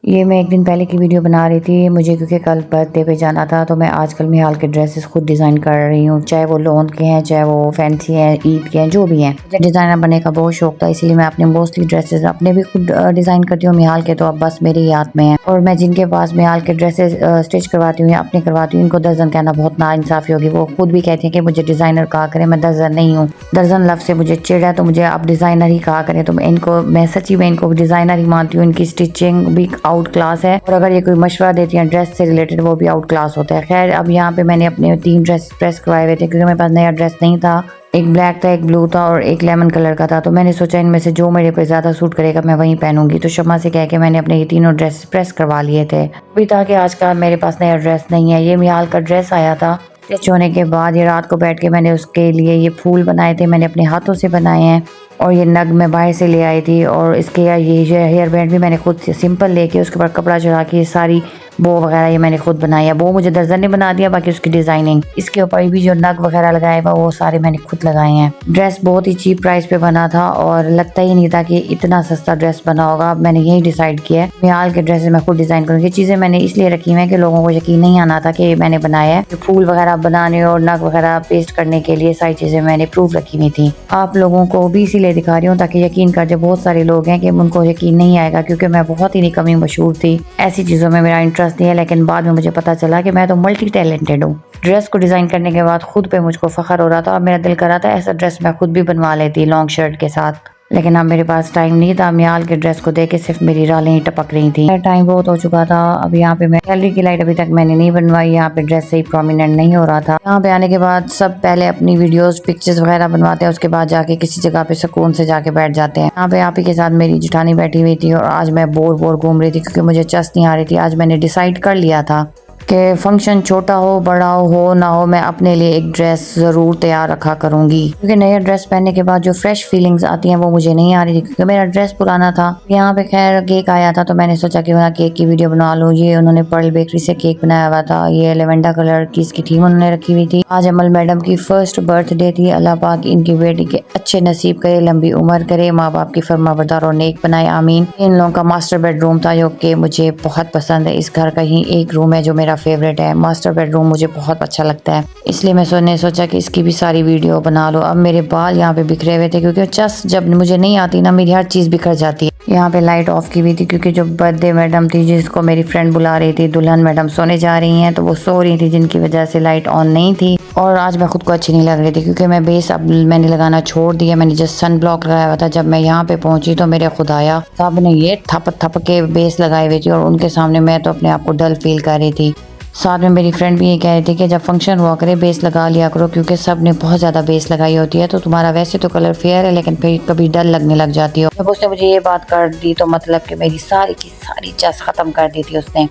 ये मैं एक दिन पहले की वीडियो बना रही थी मुझे, क्योंकि कल बर्थडे पे जाना था। तो मैं आजकल निहाल के ड्रेसेस खुद डिज़ाइन कर रही हूँ, चाहे वो लोन के हैं, चाहे वो फैंसी हैं, ईद के हैं, जो भी हैं। मुझे डिज़ाइनर बनने का बहुत शौक था, इसीलिए मैं अपने मोस्टली ड्रेसेस अपने भी खुद डिज़ाइन करती हूँ। निहाल के तो अब बस मेरे ही हाथ में है, और मैं जिनके पास निहाल के ड्रेसेस स्टिच करवाती हूँ या अपने करवाती हूँ, इनको दर्जन कहना बहुत नाइंसाफ़ी होगी। वो खुद भी कहती हैं कि मुझे डिज़ाइनर कहा करें, मैं दर्जन नहीं हूँ। दर्जन लफ्ज़ से मुझे चिढ़ है, तो मुझे आप डिज़ाइनर ही कहा करें। तो मैं सच्ची में इनको डिज़ाइनर ही मानती हूँ। इनकी स्टिचिंग भी आउट क्लास है, और अगर ये कोई मशवरा देती हैं ड्रेस से रिलेटेड, वो भी आउट क्लास होता है। खैर, अब यहाँ पे मैंने अपने 3 ड्रेस प्रेस करवाए हुए थे, क्योंकि मेरे पास नया ड्रेस नहीं था। एक ब्लैक था, एक ब्लू था और एक लेमन कलर का था। तो मैंने सोचा इनमें से जो मेरे पे ज़्यादा सूट करेगा मैं वही पहनूंगी। तो शम्मा से कह के मैंने अपने ये तीनों ड्रेस प्रेस करवा लिए थे। अभी था कि आज का मेरे पास नया ड्रेस नहीं है। ये निहाल का ड्रेस आया था। स्टिच होने के बाद ये रात को बैठ के मैंने उसके लिए ये फूल बनाए थे, मैंने अपने हाथों से बनाए हैं। और ये नग मैं बाहर से ले आई थी, और इसके ये हेयर बैंड भी मैंने खुद से सिंपल लेके उसके ऊपर कपड़ा चढ़ा के सारी बो वगैरह ये मैंने खुद बनाई है। वो मुझे दर्जन ने बना दिया, बाकी उसकी डिज़ाइनिंग इसके ऊपर भी जो नग वगैरह लगाए हुआ वो सारे मैंने खुद लगाए हैं। ड्रेस बहुत ही चीप प्राइस पे बना था, और लगता ही नहीं था कि इतना सस्ता ड्रेस बना होगा। अब मैंने यही डिसाइड किया है, निहाल के ड्रेस मैं खुद डिज़ाइन करूँगी। चीज़ें मैंने इसलिए रखी हुई हैं कि लोगों को यकीन नहीं आना था कि मैंने बनाया है। फूल वगैरह बनाने और नग वगैरह पेस्ट करने के लिए सारी चीज़ें मैंने प्रूफ रखी हुई थी। आप लोगों को भी इसीलिए दिखा रही हूँ ताकि यकीन कर जाए। बहुत सारे लोग हैं कि उनको यकीन नहीं आएगा, क्योंकि मैं बहुत ही निकम्मी मशहूर थी। ऐसी चीज़ों में मेरा इंटरेस्ट नहीं है, लेकिन बाद में मुझे पता चला कि मैं तो मल्टी टैलेंटेड हूँ। ड्रेस को डिज़ाइन करने के बाद खुद पे मुझको फ़ख्र हो रहा था, और मेरा दिल कर रहा था ऐसा ड्रेस मैं खुद भी बनवा लेती लॉन्ग शर्ट के साथ। लेकिन अब मेरे पास टाइम नहीं था। निहाल के ड्रेस को देख के सिर्फ मेरी रालें ही टपक रही थी। टाइम बहुत हो चुका था। अब यहाँ पे मैं गैलरी की लाइट अभी तक मैंने नहीं बनवाई। यहाँ पे ड्रेस सही प्रोमिनेंट नहीं हो रहा था। यहाँ पे आने के बाद सब पहले अपनी वीडियोस पिक्चर्स वगैरह बनवाते हैं, उसके बाद जाके किसी जगह पे सुकून से जाके बैठ जाते हैं। यहाँ पे आप ही के साथ मेरी जेठानी बैठी हुई थी, और आज मैं बोर घूम रही थी, क्योंकि मुझे चस नहीं आ रही थी। आज मैंने डिसाइड कर लिया था कि फंक्शन छोटा हो बड़ा हो ना हो, मैं अपने लिए एक ड्रेस ज़रूर तैयार रखा करूँगी। क्योंकि नया ड्रेस पहनने के बाद जो फ्रेश फीलिंग्स आती हैं वो मुझे नहीं आ रही थी, क्योंकि मेरा ड्रेस पुराना था। यहाँ पे खैर केक आया था, तो मैंने सोचा कि वहाँ केक की वीडियो बना लूँ। ये उन्होंने पर्ल बेकरी से केक बनाया हुआ था। ये लेवेंडर कलर की इसकी थीम उन्होंने रखी हुई थी। आज अमल मैडम की फर्स्ट बर्थडे थी। अल्लाह पाक इनकी बेटी के अच्छे नसीब करे, लंबी उम्र करे, माँ बाप की फरमाबरदार और नेक बनाए, आमीन। इन लोगों का मास्टर बेडरूम था, जो कि मुझे बहुत पसंद है। इस घर का ही एक रूम है जो मेरा फेवरेट है। मास्टर बेडरूम मुझे बहुत अच्छा लगता है, इसलिए मैं सोचा कि इसकी भी सारी वीडियो बना लो। अब मेरे बाल यहाँ पे बिखरे हुए थे, क्योंकि चस जब मुझे नहीं आती ना, मेरी हर चीज़ बिखर जाती है। यहाँ पे लाइट ऑफ की हुई थी, क्योंकि जो बर्थडे मैडम थी जिसको मेरी फ्रेंड बुला रही थी, दुल्हन मैडम सोने जा रही हैं, तो वो सो रही थी, जिनकी वजह से लाइट ऑन नहीं थी। और आज मैं खुद को अच्छी नहीं लग रही थी, क्योंकि मैं बेस अब मैंने लगाना छोड़ दिया। मैंने जस्ट सन ब्लॉक लगाया हुआ था। जब मैं यहाँ पे पहुंची तो मेरे खुदाया साहब ने ये थप के बेस लगाए हुए थी, और उनके सामने मैं तो अपने आप को डल फील कर रही थी। साथ में मेरी फ्रेंड भी ये कह रही थी कि जब फंक्शन हुआ करे बेस लगा लिया करो, क्योंकि सब ने बहुत ज़्यादा बेस लगाई होती है। तो तुम्हारा वैसे तो कलर फेयर है, लेकिन फिर कभी डल लगने लग जाती हो। जब उसने मुझे ये बात कर दी तो मतलब कि मेरी सारी की सारी चस ख़त्म कर दी थी उसने।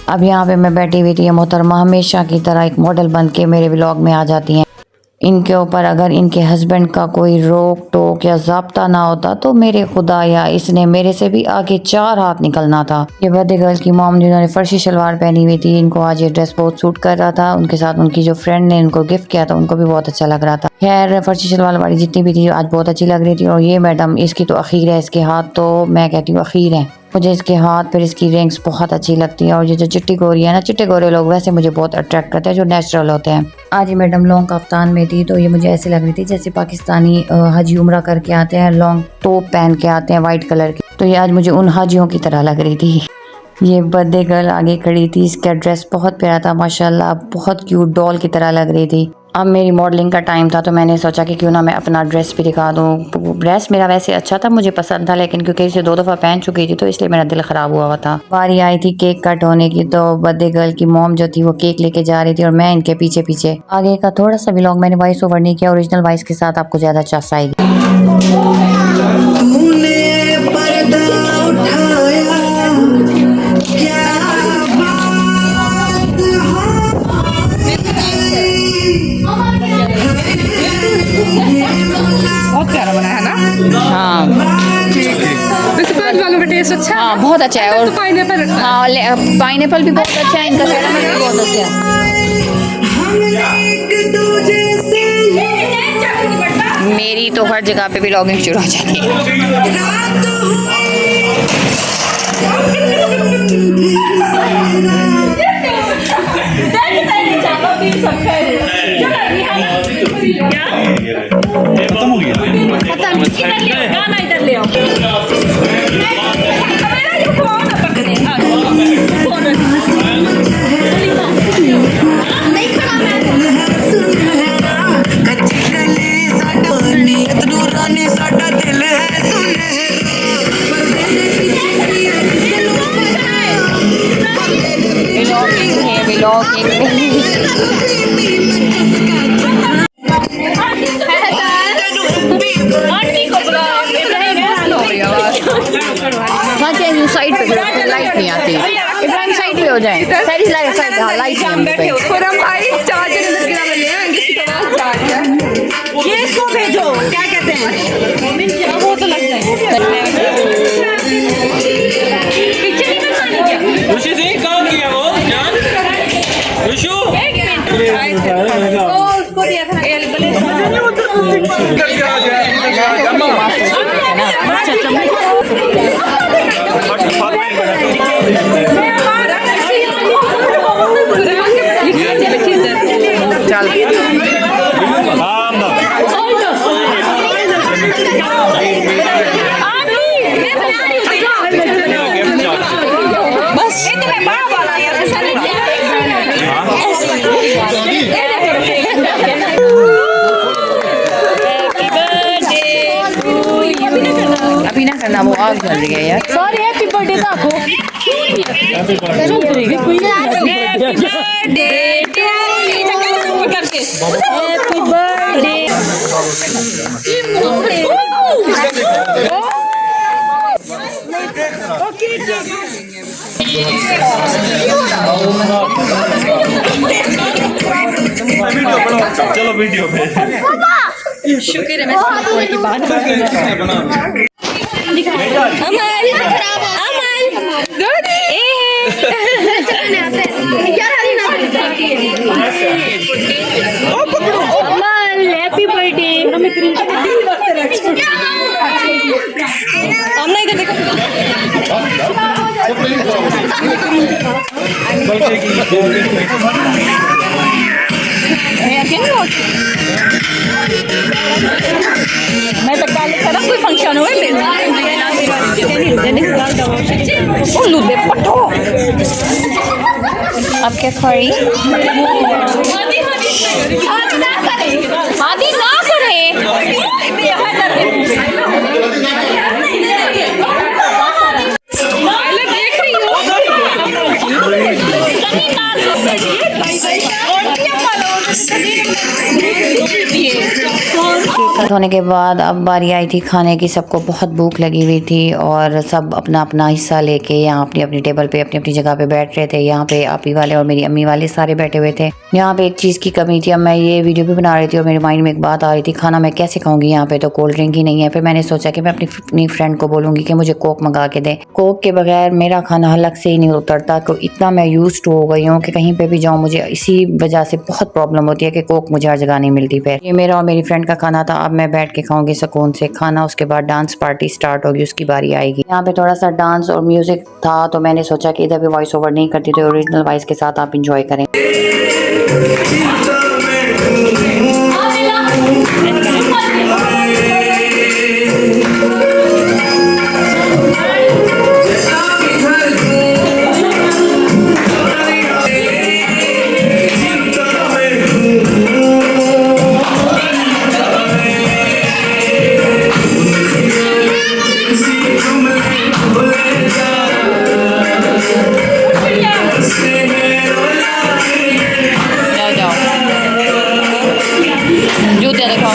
अब यहाँ पे मैं बैठी हुई थी। मोहतरमा हमेशा की तरह एक मॉडल बन के मेरे व्लॉग में आ जाती हैं। इनके ऊपर अगर इनके हस्बैंड का कोई रोक टोक या ज़ाब्ता ना होता तो मेरे खुदा या इसने मेरे से भी आगे 4 हाथ निकलना था। ये बर्थडे गर्ल की मॉम जिन्होंने फर्शी शलवार पहनी हुई थी, इनको आज ये ड्रेस बहुत सूट कर रहा था। उनके साथ उनकी जो फ्रेंड ने इनको गिफ्ट किया था, उनको भी बहुत अच्छा लग रहा था। खैर, फर्शी शलवार वाली जितनी भी थी आज बहुत अच्छी लग रही थी। और ये मैडम, इसकी तो अखीर है, इसके हाथ तो मैं कहती हूँ अखीर है। मुझे इसके हाथ फिर इसकी रिंग्स बहुत अच्छी लगती हैं। और ये जो चिट्टी गोरी है ना, चिट्टे गोरे लोग वैसे मुझे बहुत अट्रैक्ट करते हैं, जो नेचुरल होते हैं। आज ये मैडम लॉन्ग कफ्तान में थी, तो ये मुझे ऐसी लग रही थी जैसे पाकिस्तानी हजी उम्रा करके आते हैं, लॉन्ग टॉप पहन के आते हैं वाइट कलर की। तो ये आज मुझे उन हाजियों की तरह लग रही थी। ये बर्थडे गर्ल आगे खड़ी थी। इसका ड्रेस बहुत प्यारा था माशाल्लाह, बहुत क्यूट डॉल की तरह लग रही थी। अब मेरी मॉडलिंग का टाइम था, तो मैंने सोचा कि क्यों ना मैं अपना ड्रेस भी दिखा दूँ। ड्रेस मेरा वैसे अच्छा था, मुझे पसंद था, लेकिन क्योंकि इसे 2 दफ़ा पहन चुकी थी तो इसलिए मेरा दिल ख़राब हुआ था। बारी आई थी केक कट होने की, तो बर्थडे गर्ल की मॉम जो थी वो केक लेके जा रही थी, और मैं इनके पीछे पीछे। आगे का थोड़ा सा व्लॉग मैंने वॉइस ओवर नहीं किया, ओरिजिनल वॉइस के साथ आपको ज़्यादा चस आएगी। बहुत प्यारा बना है ना। हाँ, वैसे पाँच वालों का टेस्ट अच्छा है। हाँ बहुत अच्छा है। और पाइनएप्पल, हाँ पाइनएप्पल भी बहुत अच्छा है, इनका कैरामल भी बहुत अच्छा है। मेरी तो हर जगह पे व्लॉगिंग शुरू हो जाती है। खत्म हो गया। गाना इधर ले आओ। नहीं खड़ा मैं आंटी को बुला हाँ चाहिए साइड पे लाइट नहीं आती। इब्राहिम साइड पे हो जाए। साइड लाइट साइड लाइट बैठे हो खुरम भाई चार्जर इधर गिरा ले आएंगे इसकी तो बहुत चार्ज है। ये इसको भेजो क्या कहते हैं वो तो लग जाए पीछे नहीं बतानी क्या ऋषि सिंह कहाँ किया वो जान ऋषु उसको दिया था चल बस इतने बड़ा वाला यार ऐसा नहीं अभी ना करना वो आग जल रही है यार। सॉरी हैप्पी बर्थडे था आपको happy birthday to you happy birthday चलो वीडियो पे शुक्र है मैं फोन की बात कर रही Amal good Amal happy birthday हमने इधर देखो मैं तो कल करा कोई फंक्शन हुए लुदे पटो अब क्या खड़ी आदि ना करे देख रही हो कट होने के बाद अब बारी आई थी खाने की। सबको बहुत भूख लगी हुई थी और सब अपना अपना हिस्सा लेके यहाँ अपनी अपनी टेबल पे अपनी अपनी जगह पे बैठ रहे थे। यहाँ पे आपी वाले और मेरी अम्मी वाले सारे बैठे हुए थे। यहाँ पे एक चीज़ की कमी थी। अब मैं ये वीडियो भी बना रही थी और मेरे माइंड में एक बात आ रही थी, खाना मैं कैसे खाऊंगी, यहाँ पे तो कोल्ड ड्रिंक ही नहीं है। फिर मैंने सोचा कि मैं अपनी फ्रेंड को बोलूँगी कि मुझे कोक मंगा के दे। कोक के बगैर मेरा खाना हलक से ही नहीं उतरता। तो इतना मैं यूज टू हो गई हूँ कि कहीं पे भी जाऊँ मुझे इसी वजह से बहुत प्रॉब्लम होती है कि कोक मुझे हर जगह नहीं मिलती। फिर ये मेरा और मेरी फ्रेंड का खाना था। अब मैं बैठ के खाऊंगी सुकून से खाना। उसके बाद डांस पार्टी स्टार्ट होगी, उसकी बारी आएगी। यहाँ पे थोड़ा सा डांस और म्यूजिक था तो मैंने सोचा कि इधर भी वॉइस ओवर नहीं करती तो ओरिजिनल वॉइस के साथ आप इंजॉय करें। जूते दिखाओ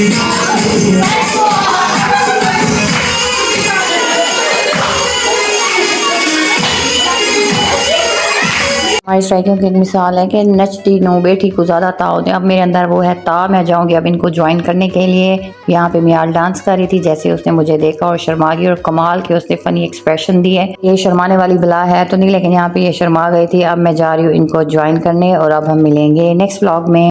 I'm हमारी स्ट्राइकिंग की एक मिसाल है कि नचती नो बैठी को ज़्यादा ता होते हैं। अब मेरे अंदर वो है ता, मैं जाऊंगी अब इनको ज्वाइन करने के लिए। यहाँ पे मियाल डांस कर रही थी, जैसे उसने मुझे देखा और शर्मा गई, और कमाल के उसने फनी एक्सप्रेशन दिए। ये शर्माने वाली बला है तो नहीं, लेकिन यहाँ पे ये शर्मा गई थी। अब मैं जा रही हूँ इनको ज्वाइन करने और अब हम मिलेंगे नेक्स्ट व्लॉग में।